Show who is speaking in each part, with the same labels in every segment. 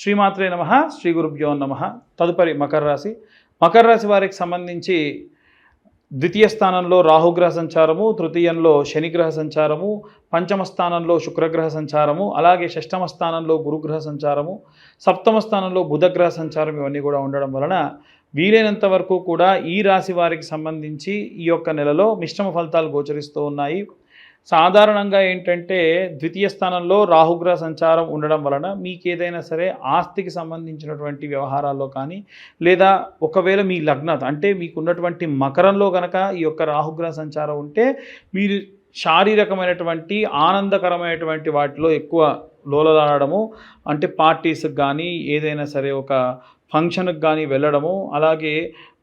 Speaker 1: శ్రీమాత్రే నమః, శ్రీ గురుభ్యో నమః. తదుపరి మకర రాశి. మకర రాశి వారికి సంబంధించి ద్వితీయ స్థానంలో రాహుగ్రహ సంచారము, తృతీయంలో శనిగ్రహ సంచారము, పంచమ స్థానంలో శుక్రగ్రహ సంచారము, అలాగే షష్టమ స్థానంలో గురుగ్రహ సంచారము, సప్తమ స్థానంలో బుధగ్రహ సంచారం, ఇవన్నీ కూడా ఉండడం వలన వీలైనంత వరకు కూడా ఈ రాశి వారికి సంబంధించి ఈ యొక్క నెలలో మిశ్రమ ఫలితాలు గోచరిస్తూ ఉన్నాయి. సాధారణంగా ఏంటంటే ద్వితీయ స్థానంలో రాహుగ్రహ సంచారం ఉండడం వలన మీకు ఏదైనా సరే ఆస్తికి సంబంధించినటువంటి వ్యవహారాల్లో కానీ, లేదా ఒకవేళ మీ లగ్నత అంటే మీకున్నటువంటి మకరంలో కనుక ఈ యొక్క రాహుగ్రహ సంచారం ఉంటే మీరు శారీరకమైనటువంటి ఆనందకరమైనటువంటి వాటిలో ఎక్కువ లోలలాడము, అంటే పార్టీస్కి కానీ ఏదైనా సరే ఒక ఫంక్షన్కి కానీ వెళ్ళడము, అలాగే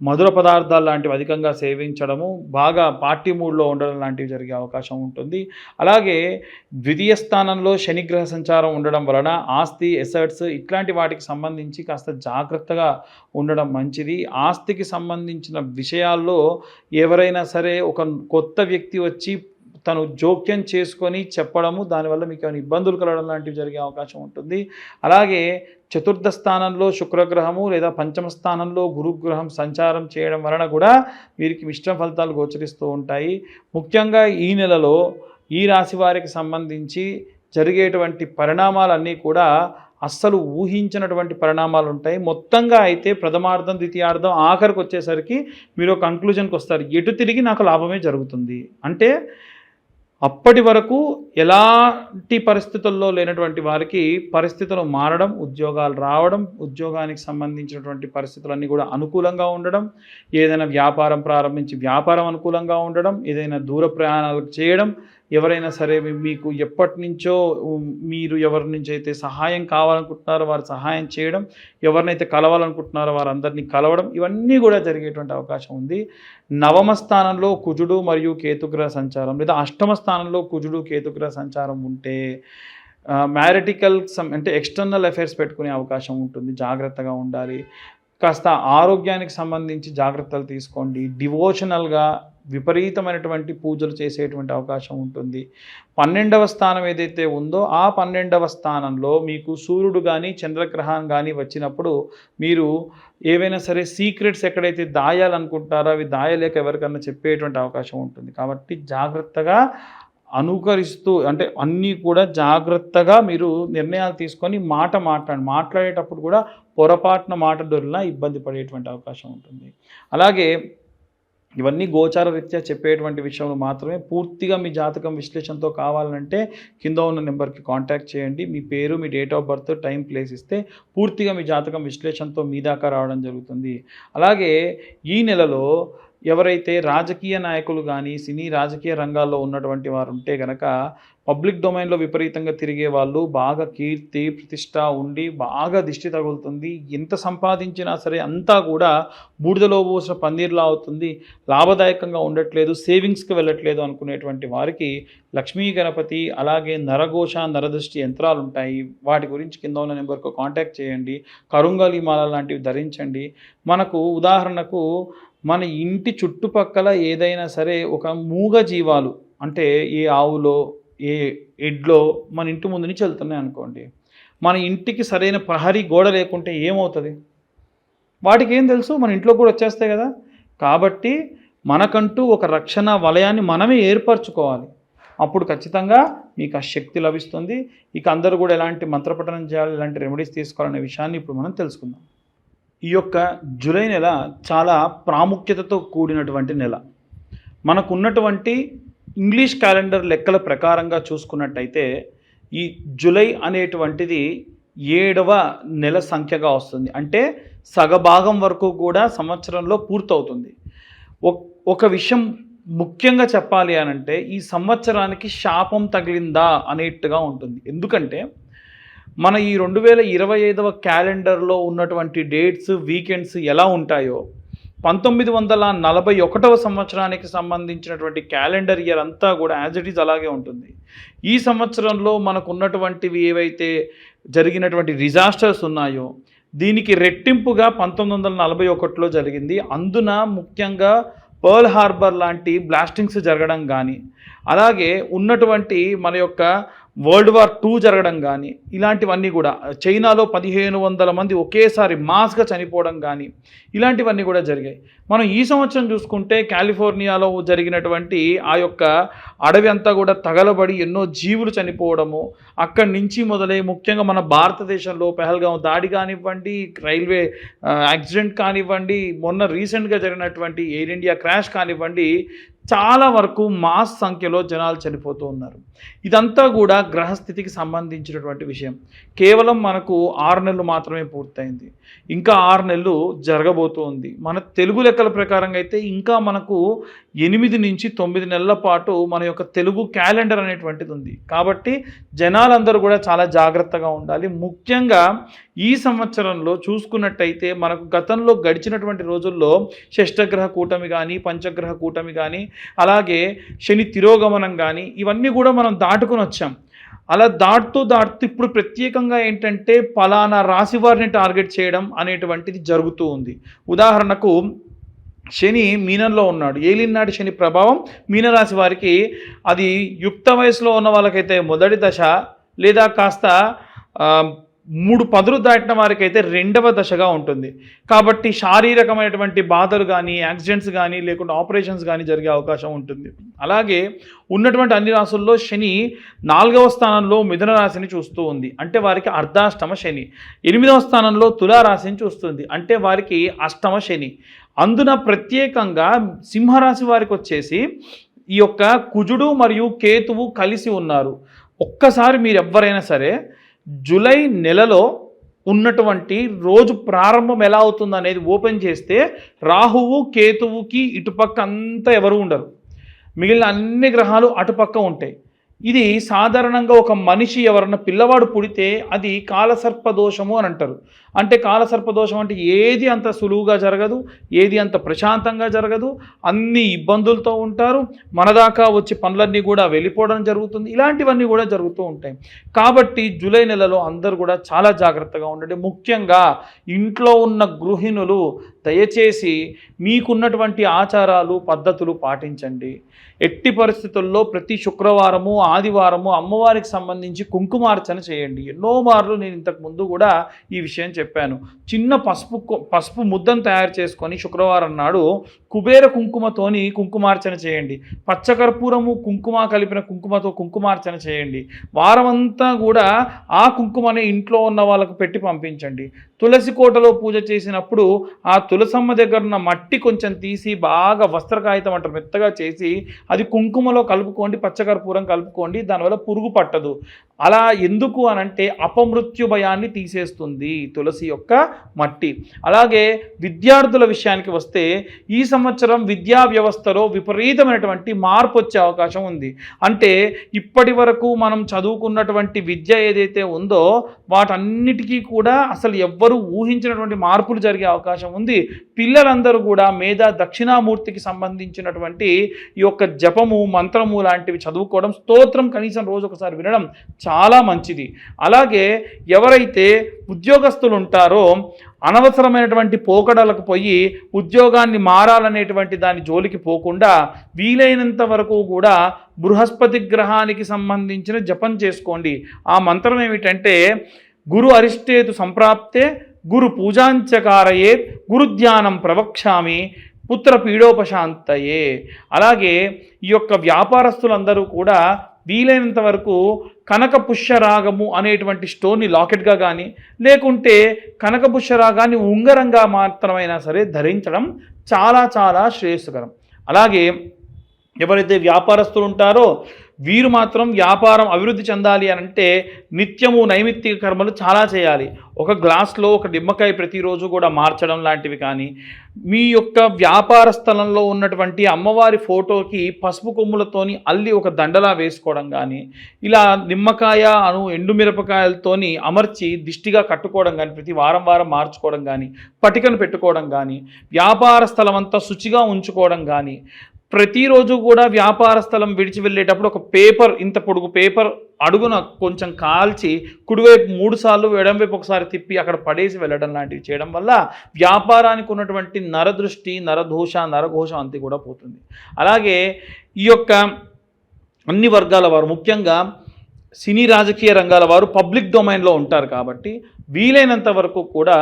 Speaker 1: మధుర పదార్థాలు లాంటివి అధికంగా సేవించడము, బాగా పార్టీ మూడ్లో ఉండడం లాంటివి జరిగే అవకాశం ఉంటుంది. అలాగే ద్వితీయ స్థానంలో శనిగ్రహ సంచారం ఉండడం వలన ఆస్తి, ఎసెట్స్ ఇట్లాంటి వాటికి సంబంధించి కాస్త జాగ్రత్తగా ఉండడం మంచిది. ఆస్తికి సంబంధించిన విషయాల్లో ఎవరైనా సరే ఒక కొత్త వ్యక్తి వచ్చి తను జోక్యం చేసుకొని చెప్పడము, దానివల్ల మీకు ఏమైనా ఇబ్బందులు కలగడం లాంటివి జరిగే అవకాశం ఉంటుంది. అలాగే చతుర్థ స్థానంలో శుక్రగ్రహము లేదా పంచమ స్థానంలో గురుగ్రహం సంచారం చేయడం వలన కూడా వీరికి మిశ్రమ ఫలితాలు గోచరిస్తూ ఉంటాయి. ముఖ్యంగా ఈ నెలలో ఈ రాశి వారికి సంబంధించి జరిగేటువంటి పరిణామాలన్నీ కూడా అస్సలు ఊహించినటువంటి పరిణామాలు ఉంటాయి. మొత్తంగా అయితే ప్రథమార్థం, ద్వితీయార్థం, ఆఖరికి వచ్చేసరికి మీరు ఒక కంక్లూజన్కి వస్తారు, ఎటు తిరిగి నాకు లాభమే జరుగుతుంది. అంటే అప్పటి వరకు ఎలాంటి పరిస్థితుల్లో లేనటువంటి వారికి పరిస్థితులు మారడం, ఉద్యోగాలు రావడం, ఉద్యోగానికి సంబంధించినటువంటి పరిస్థితులన్నీ కూడా అనుకూలంగా ఉండడం, ఏదైనా వ్యాపారం ప్రారంభించి వ్యాపారం అనుకూలంగా ఉండడం, ఏదైనా దూర ప్రయాణాలు చేయడం, ఎవరైనా సరే మీకు ఎప్పటి నుంచో మీరు ఎవరి నుంచి అయితే సహాయం కావాలనుకుంటున్నారో వారు సహాయం చేయడం, ఎవరినైతే కలవాలనుకుంటున్నారో వారందరినీ కలవడం, ఇవన్నీ కూడా జరిగేటువంటి అవకాశం ఉంది. నవమ స్థానంలో కుజుడు మరియు కేతుగ్రహ సంచారం లేదా అష్టమ స్థానంలో కుజుడు కేతుగ్రహ సంచారం ఉంటే మ్యారిటికల్ అంటే ఎక్స్టర్నల్ అఫైర్స్ పెట్టుకునే అవకాశం ఉంటుంది. జాగ్రత్తగా ఉండాలి. కాస్త ఆరోగ్యానికి సంబంధించి జాగ్రత్తలు తీసుకోండి. డివోషనల్గా విపరీతమైనటువంటి పూజలు చేసేటువంటి అవకాశం ఉంటుంది. 12వ స్థానం ఏదైతే ఉందో ఆ 12వ స్థానంలో మీకు సూర్యుడు కానీ చంద్రగ్రహం కానీ వచ్చినప్పుడు మీరు ఏవైనా సరే సీక్రెట్స్ ఎక్కడైతే దాయాలనుకుంటారో అవి దాయలేక ఎవరికన్నా చెప్పేటువంటి అవకాశం ఉంటుంది. కాబట్టి జాగ్రత్తగా అనుకరిస్తూ అంటే అన్నీ కూడా జాగ్రత్తగా మీరు నిర్ణయాలు తీసుకొని మాట్లాడేటప్పుడు కూడా పొరపాటున మాట దొరికినా ఇబ్బంది పడేటువంటి అవకాశం ఉంటుంది. అలాగే ఇవన్నీ గోచార రీత్యా చెప్పేటువంటి విషయంలో మాత్రమే. పూర్తిగా మీ జాతకం విశ్లేషణతో కావాలంటే కింద ఉన్న నెంబర్కి కాంటాక్ట్ చేయండి. మీ పేరు, మీ date of birth, time, place ఇస్తే పూర్తిగా మీ జాతకం విశ్లేషణతో మీ దాకా రావడం జరుగుతుంది. అలాగే ఈ నెలలో ఎవరైతే రాజకీయ నాయకులు కానీ సినీ రాజకీయ రంగాల్లో ఉన్నటువంటి వారు ఉంటే కనుక పబ్లిక్ డొమైన్లో విపరీతంగా తిరిగే వాళ్ళు బాగా కీర్తి ప్రతిష్ట ఉండి బాగా దిష్టి తగులుతుంది. ఎంత సంపాదించినా సరే అంతా కూడా బూడిదలో పోసిన పన్నీర్లా అవుతుంది, లాభదాయకంగా ఉండట్లేదు, సేవింగ్స్కి వెళ్ళట్లేదు అనుకునేటువంటి వారికి లక్ష్మీ గణపతి అలాగే నరఘోష, నరదృష్టి యంత్రాలు ఉంటాయి. వాటి గురించి కింద ఉన్న నెంబర్కు కాంటాక్ట్ చేయండి. కరుంగలి మాల లాంటివి ధరించండి. మనకు ఉదాహరణకు మన ఇంటి చుట్టుపక్కల ఏదైనా సరే ఒక మూగ జీవాలు అంటే ఏ ఆవులో ఏ ఎడ్లో మన ఇంటి ముందు నుంచి వెళ్తున్నాయి అనుకోండి, మన ఇంటికి సరైన ప్రహరీ గోడ లేకుంటే ఏమవుతుంది? వాటికి ఏం తెలుసు, మన ఇంట్లో కూడా వచ్చేస్తాయి కదా. కాబట్టి మనకంటూ ఒక రక్షణ వలయాన్ని మనమే ఏర్పరచుకోవాలి. అప్పుడు ఖచ్చితంగా మీకు ఆ శక్తి లభిస్తుంది. ఇక అందరూ కూడా ఎలాంటి మంత్రపఠనం చేయాలి, ఎలాంటి రెమెడీస్ తీసుకోవాలనే విషయాన్ని ఇప్పుడు మనం తెలుసుకుందాం. ఈ యొక్క జూలై నెల చాలా ప్రాముఖ్యతతో కూడినటువంటి నెల. మనకున్నటువంటి ఇంగ్లీష్ క్యాలెండర్ లెక్కల ప్రకారంగా చూసుకున్నట్టయితే ఈ జూలై అనేటువంటిది 7వ నెల సంఖ్యగా వస్తుంది. అంటే సగభాగం వరకు కూడా సంవత్సరంలో పూర్తవుతుంది. ఒక విషయం ముఖ్యంగా చెప్పాలి అనంటే ఈ సంవత్సరానికి శాపం తగిలిందా అనేట్టుగా ఉంటుంది. ఎందుకంటే మన ఈ 2025వ క్యాలెండర్లో ఉన్నటువంటి డేట్స్, వీకెండ్స్ ఎలా ఉంటాయో 1941వ సంవత్సరానికి సంబంధించినటువంటి క్యాలెండర్ ఇయర్ అంతా కూడా యాజ్ ఇట్ ఈజ్ అలాగే ఉంటుంది. ఈ సంవత్సరంలో మనకు ఉన్నటువంటివి ఏవైతే జరిగినటువంటి డిజాస్టర్స్ ఉన్నాయో దీనికి రెట్టింపుగా 1941లో జరిగింది. అందున ముఖ్యంగా పర్ల్ హార్బర్ లాంటి బ్లాస్టింగ్స్ జరగడం కానీ, అలాగే ఉన్నటువంటి మన యొక్క వరల్డ్ వార్ 2 జరగడం కానీ ఇలాంటివన్నీ కూడా, చైనాలో 1500 మంది ఒకేసారి మాస్గా చనిపోవడం కానీ ఇలాంటివన్నీ కూడా జరిగాయి. మనం ఈ సంవత్సరం చూసుకుంటే కాలిఫోర్నియాలో జరిగినటువంటి ఆ యొక్క అడవి అంతా కూడా తగలబడి ఎన్నో జీవులు చనిపోవడము, అక్కడి నుంచి మొదలై ముఖ్యంగా మన భారతదేశంలో పెహల్గాం దాడి కానివ్వండి, రైల్వే యాక్సిడెంట్ కానివ్వండి, మొన్న రీసెంట్గా జరిగినటువంటి ఎయిర్ ఇండియా క్రాష్ కానివ్వండి, చాలా వరకు మాస్ సంఖ్యలో జనాలు చనిపోతూ ఉన్నారు. ఇదంతా కూడా గ్రహస్థితికి సంబంధించినటువంటి విషయం. కేవలం మనకు 6 నెలలు మాత్రమే పూర్తయింది, ఇంకా 6 నెలలు జరగబోతూ ఉంది. మన తెలుగు లెక్కల ప్రకారంగా అయితే ఇంకా మనకు 8 నుంచి 9 నెలల పాటు మన యొక్క తెలుగు క్యాలెండర్ అనేటువంటిది ఉంది. కాబట్టి జనాలందరూ కూడా చాలా జాగ్రత్తగా ఉండాలి. ముఖ్యంగా ఈ సంవత్సరంలో చూసుకున్నట్టయితే మనకు గతంలో గడిచినటువంటి రోజుల్లో షష్టగ్రహ కూటమి కానీ, పంచగ్రహ కూటమి కానీ, అలాగే శని తిరోగమనం కానీ ఇవన్నీ కూడా మనం దాటుకుని వచ్చాం. అలా దాటుతూ ఇప్పుడు ప్రత్యేకంగా ఏంటంటే పలానా రాశి వారిని టార్గెట్ చేయడం అనేటువంటిది జరుగుతూ ఉంది. ఉదాహరణకు శని మీనంలో ఉన్నాడు, ఏలినాటి శని ప్రభావం మీనరాశి వారికి అది యుక్త వయసులో ఉన్న వాళ్ళకైతే మొదటి దశ, లేదా కాస్త 3 పదులు దాటిన వారికైతే 2వ దశగా ఉంటుంది. కాబట్టి శారీరకమైనటువంటి బాధలు కానీ, యాక్సిడెంట్స్ కానీ, లేకుంటే ఆపరేషన్స్ కానీ జరిగే అవకాశం ఉంటుంది. అలాగే ఉన్నటువంటి అన్ని రాశుల్లో శని 4వ స్థానంలో మిథున రాశిని చూస్తూ ఉంది, అంటే వారికి అర్ధాష్టమ శని. 8వ స్థానంలో తులారాశిని చూస్తుంది, అంటే వారికి అష్టమ శని. అందున ప్రత్యేకంగా సింహరాశి వారికి వచ్చేసి ఈ యొక్క కుజుడు మరియు కేతువు కలిసి ఉన్నారు. ఒక్కసారి మీరు ఎవ్వరైనా సరే జూలై నెలలో ఉన్నటువంటి రోజు ప్రారంభం ఎలా అవుతుంది అనేది ఓపెన్ చేస్తే రాహువు కేతువుకి ఇటుపక్క అంతా ఎవరు ఉండరు, మిగిలిన అన్ని గ్రహాలు అటుపక్క ఉంటాయి. ఇది సాధారణంగా ఒక మనిషి ఎవరన్నా పిల్లవాడు పుడితే అది కాలసర్పదోషము అని అంటారు. అంటే కాలసర్పదోషం అంటే ఏది అంత సులువుగా జరగదు, ఏది అంత ప్రశాంతంగా జరగదు, అన్ని ఇబ్బందులతో ఉంటారు, మన దాకా వచ్చి పనులన్నీ కూడా వెళ్ళిపోవడం జరుగుతుంది, ఇలాంటివన్నీ కూడా జరుగుతూ ఉంటాయి. కాబట్టి జూలై నెలలో అందరూ కూడా చాలా జాగ్రత్తగా ఉండండి. ముఖ్యంగా ఇంట్లో ఉన్న గృహిణులు దయచేసి మీకున్నటువంటి ఆచారాలు పద్ధతులు పాటించండి. ఎట్టి పరిస్థితుల్లో ప్రతి శుక్రవారము ఆదివారము అమ్మవారికి సంబంధించి కుంకుమార్చన చేయండి. ఎన్నో మార్లు నేను ఇంతకు ముందు కూడా ఈ విషయం చెప్పాను. చిన్న పసుపు ముద్దను తయారు చేసుకొని శుక్రవారం నాడు కుబేర కుంకుమతోని కుంకుమార్చన చేయండి. పచ్చకర్పూరము కుంకుమ కలిపిన కుంకుమతో కుంకుమార్చన చేయండి. వారమంతా కూడా ఆ కుంకుమని ఇంట్లో ఉన్న వాళ్ళకు పెట్టి పంపించండి. తులసి కోటలో పూజ చేసినప్పుడు ఆ తులసమ్మ దగ్గర ఉన్న మట్టి కొంచెం తీసి బాగా వస్త్రకాగితం అంటారు మెత్తగా చేసి అది కుంకుమలో కలుపుకోండి, పచ్చకర్పూరం కలుపుకోండి, దానివల్ల పురుగు పట్టదు. అలా ఎందుకు అనంటే అపమృత్యు భయాన్ని తీసేస్తుంది తులసి యొక్క మట్టి. అలాగే విద్యార్థుల విషయానికి వస్తే ఈ సంవత్సరం విద్యా వ్యవస్థలో విపరీతమైనటువంటి మార్పు వచ్చే అవకాశం ఉంది. అంటే ఇప్పటి వరకు మనం చదువుకున్నటువంటి విద్య ఏదైతే ఉందో వాటన్నిటికీ కూడా అసలు ఎవ్వరూ ఊహించినటువంటి మార్పులు జరిగే అవకాశం ఉంది. పిల్లలందరూ కూడా మేధా దక్షిణామూర్తికి సంబంధించినటువంటి ఈ యొక్క జపము మంత్రము లాంటివి చదువుకోవడం, స్తోత్రం కనీసం రోజు ఒకసారి వినడం చాలా మంచిది. అలాగే ఎవరైతే ఉద్యోగస్తులు ఉంటారో అనవసరమైనటువంటి పోకడలకు పోయి ఉద్యోగాన్ని మారాలనేటువంటి దాని జోలికి పోకుండా వీలైనంత వరకు కూడా బృహస్పతి గ్రహానికి సంబంధించిన జపం చేసుకోండి. ఆ మంత్రం ఏమిటంటే గురు అరిష్టేతు సంప్రాప్తే గురు పూజాంచకారయే గురుధ్యానం ప్రవక్ష్యామి పుత్ర పీడోపశాంతయే. అలాగే ఈ యొక్క వ్యాపారస్తులందరూ కూడా వీలైనంత వరకు కనక పుష్యరాగము అనేటువంటి స్టోన్ని లాకెట్గా కానీ లేకుంటే కనక పుష్యరాగాన్ని ఉంగరంగా మాత్రమైనా సరే ధరించడం చాలా చాలా శ్రేయస్కరం. అలాగే ఎవరైతే వ్యాపారస్తులు ఉంటారో వీరు మాత్రం వ్యాపారం అభివృద్ధి చెందాలి అని అంటే నిత్యము నైమిత్తిక కర్మలు చాలా చేయాలి. ఒక గ్లాస్లో ఒక నిమ్మకాయ ప్రతిరోజు కూడా మార్చడం లాంటివి కానీ, మీ యొక్క వ్యాపార స్థలంలో ఉన్నటువంటి అమ్మవారి ఫోటోకి పసుపు కొమ్ములతోని అల్లి ఒక దండలా వేసుకోవడం కానీ, ఇలా నిమ్మకాయ ఎండుమిరపకాయలతోని అమర్చి దిష్టిగా కట్టుకోవడం కానీ, ప్రతి వారం మార్చుకోవడం కానీ, పటికను పెట్టుకోవడం కానీ, వ్యాపార స్థలం అంతా శుచిగా ఉంచుకోవడం కానీ, ప్రతిరోజు కూడా వ్యాపార స్థలం విడిచి వెళ్ళేటప్పుడు ఒక పేపర్, ఇంత పొడుగు పేపర్ అడుగున కొంచెం కాల్చి కుడివైపు 3 సార్లు ఎడంవైపు ఒకసారి తిప్పి అక్కడ పడేసి వెళ్ళడం లాంటివి చేయడం వల్ల వ్యాపారానికి ఉన్నటువంటి నరదృష్టి, నరదోష, నరఘోషం అంతా కూడా పోతుంది. అలాగే ఈ యొక్క అన్ని వర్గాల వారు ముఖ్యంగా సినీ రాజకీయ రంగాల వారు పబ్లిక్ డొమైన్లో ఉంటారు కాబట్టి వీలైనంత వరకు కూడా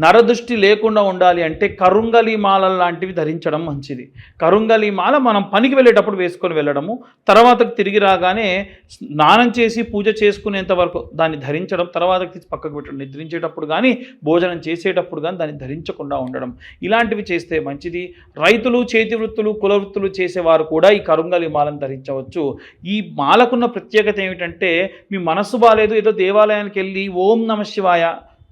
Speaker 1: నరదృష్టి లేకుండా ఉండాలి అంటే కరుంగలి మాలలు లాంటివి ధరించడం మంచిది. కరుంగలి మాల మనం పనికి వెళ్ళేటప్పుడు వేసుకొని వెళ్ళడము, తర్వాత తిరిగి రాగానే స్నానం చేసి పూజ చేసుకునేంత వరకు దాన్ని ధరించడం, తర్వాత తీసి పక్కకు పెట్టడం, నిద్రించేటప్పుడు కానీ భోజనం చేసేటప్పుడు కానీ దాన్ని ధరించకుండా ఉండడం, ఇలాంటివి చేస్తే మంచిది. రైతులు, చేతి వృత్తులు, కుల వృత్తులు చేసేవారు కూడా ఈ కరుంగలి మాలను ధరించవచ్చు. ఈ మాలకున్న ప్రత్యేకత ఏమిటంటే మీ మనస్సు బాలేదు, ఏదో దేవాలయానికి వెళ్ళి ఓం నమ శివాయ,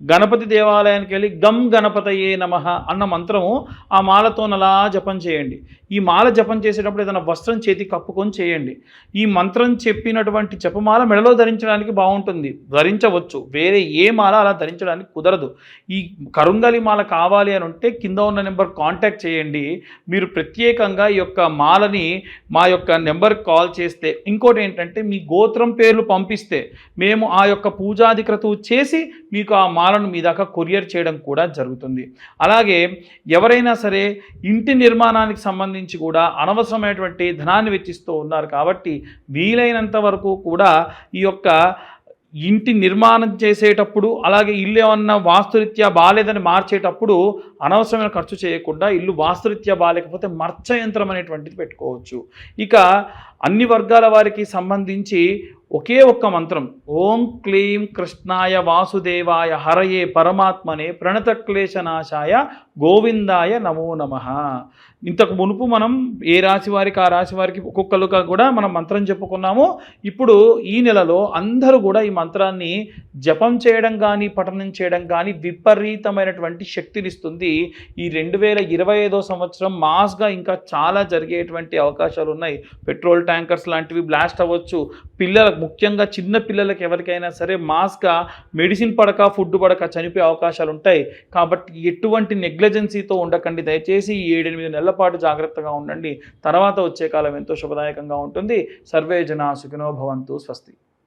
Speaker 1: గణపతి దేవాలయానికి వెళ్ళి గం గణపతయే నమః అన్న మంత్రము ఆ మాలతో అలా జపం చేయండి. ఈ మాల జపం చేసేటప్పుడు ఏదైనా వస్త్రం చేతి కప్పుకొని చేయండి. ఈ మంత్రం చెప్పినటువంటి జపమాల మెడలో ధరించడానికి బాగుంటుంది, ధరించవచ్చు. వేరే ఏ మాల అలా ధరించడానికి కుదరదు. ఈ కరుంగలి మాల కావాలి అని ఉంటే కింద ఉన్న నెంబర్ కాంటాక్ట్ చేయండి. మీరు ప్రత్యేకంగా ఈ యొక్క మాలని మా యొక్క నెంబర్కి కాల్ చేస్తే, ఇంకోటి ఏంటంటే మీ గోత్రం పేర్లు పంపిస్తే మేము ఆ యొక్క పూజాధిక్రతువు చేసి మీకు ఆ మాలను మీ దాకా కొరియర్ చేయడం కూడా జరుగుతుంది. అలాగే ఎవరైనా సరే ఇంటి నిర్మాణానికి సంబంధించి కూడా అనవసరమైనటువంటి ధనాన్ని వెచ్చిస్తూ ఉన్నారు కాబట్టి వీలైనంత వరకు కూడా ఈ యొక్క ఇంటి నిర్మాణం చేసేటప్పుడు, అలాగే ఇల్లు ఏమన్నా వాస్తురీత్యా బాగాలేదని మార్చేటప్పుడు అనవసరమైన ఖర్చు చేయకుండా ఇల్లు వాస్తురీత్యా బాగాలేకపోతే మర్చ యంత్రం అనేటువంటిది పెట్టుకోవచ్చు. ఇక అన్ని వర్గాల వారికి సంబంధించి ఒకే ఒక్క మంత్రం, ఓం క్లీం కృష్ణాయ వాసుదేవాయ హరయే పరమాత్మనే ప్రణతక్లేశనాశాయ గోవిందాయ నమో నమః. ఇంతకు మునుపు మనం ఏ రాశి వారికి ఆ రాశి వారికి ఒక్కొక్కరుగా కూడా మనం మంత్రం చెప్పుకున్నాము. ఇప్పుడు ఈ నెలలో అందరూ కూడా ఈ మంత్రాన్ని జపం చేయడం కానీ పఠనం చేయడం కానీ విపరీతమైనటువంటి శక్తినిస్తుంది. ఈ 2025 సంవత్సరం మాస్గా ఇంకా చాలా జరిగేటువంటి అవకాశాలు ఉన్నాయి. పెట్రోల్ ట్యాంకర్స్ లాంటివి బ్లాస్ట్ అవ్వచ్చు. పిల్లలకు, ముఖ్యంగా చిన్న పిల్లలకి ఎవరికైనా సరే మాస్గా మెడిసిన్ పడక, ఫుడ్ పడక చనిపోయే అవకాశాలు ఉంటాయి. కాబట్టి ఎటువంటి నెగ్లిజెన్సీతో ఉండకండి. దయచేసి ఈ 7-8 నెలల పాటు జాగ్రత్తగా ఉండండి. తర్వాత వచ్చే కాలం ఎంతో శుభదాయకంగా ఉంటుంది. సర్వే జనా సుఖినో భవంతు. స్వస్తి.